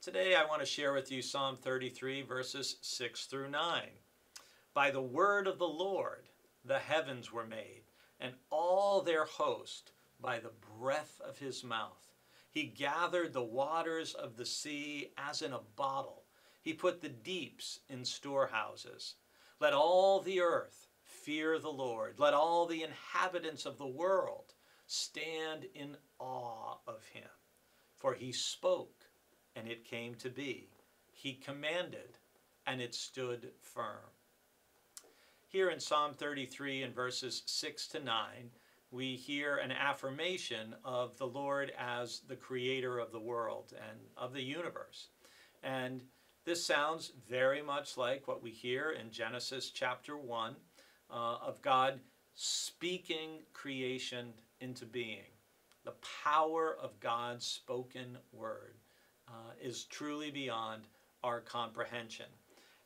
Today I want to share with you Psalm 33 verses 6 through 9. By the word of the Lord the heavens were made, and all their host by the breath of his mouth. He gathered the waters of the sea as in a bottle. He put the deeps in storehouses. Let all the earth fear the Lord. Let all the inhabitants of the world stand in awe of him. For he spoke, and it came to be. He commanded, and it stood firm. Here in Psalm 33 in verses 6 to 9, we hear an affirmation of the Lord as the creator of the world and of the universe. And this sounds very much like what we hear in Genesis chapter 1 of God speaking creation into being. The power of God's spoken word is truly beyond our comprehension.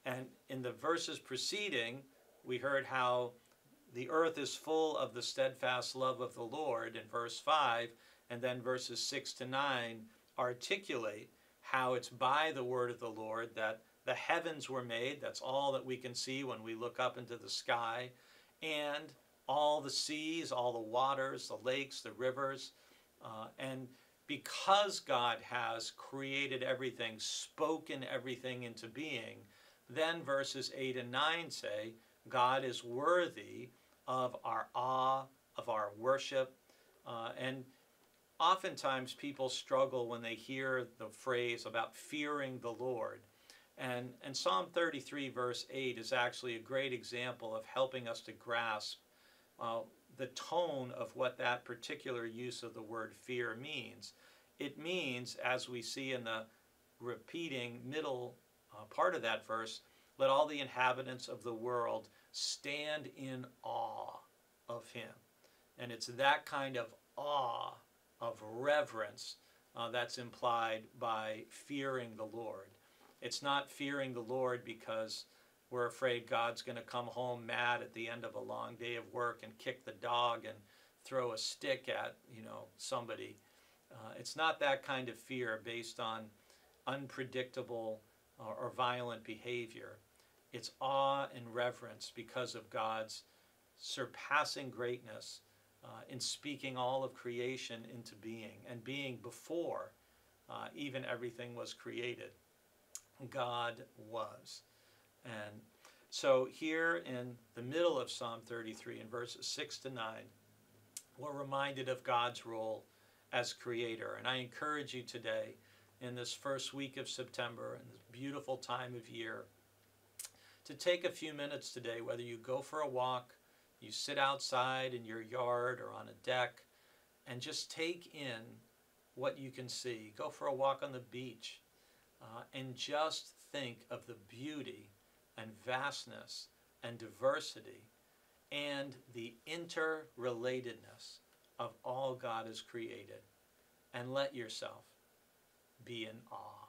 And in the verses preceding, we heard how the earth is full of the steadfast love of the Lord in verse 5, and then verses 6 to 9 articulate how it's by the word of the Lord that the heavens were made. That's all that we can see when we look up into the sky. And all the seas, all the waters, the lakes, the rivers. And because God has created everything, spoken everything into being, then verses 8 and 9 say, God is worthy of our awe, of our worship. And oftentimes people struggle when they hear the phrase about fearing the Lord. And Psalm 33 verse 8 is actually a great example of helping us to grasp the tone of what that particular use of the word fear means. It means, as we see in the repeating middle part of that verse, let all the inhabitants of the world stand in awe of him. And it's that kind of awe, of reverence, that's implied by fearing the Lord. It's not fearing the Lord because we're afraid God's going to come home mad at the end of a long day of work and kick the dog and throw a stick at, somebody. It's not that kind of fear based on unpredictable or violent behavior. It's awe and reverence because of God's surpassing greatness in speaking all of creation into being and being before even everything was created. God was. And so here in the middle of Psalm 33 in verses 6 to 9, we're reminded of God's role as creator. And I encourage you today in this first week of September, in this beautiful time of year, to take a few minutes today, whether you go for a walk, you sit outside in your yard or on a deck, and just take in what you can see. Go for a walk on the beach, and just think of the beauty and vastness and diversity and the interrelatedness of all God has created. And let yourself be in awe.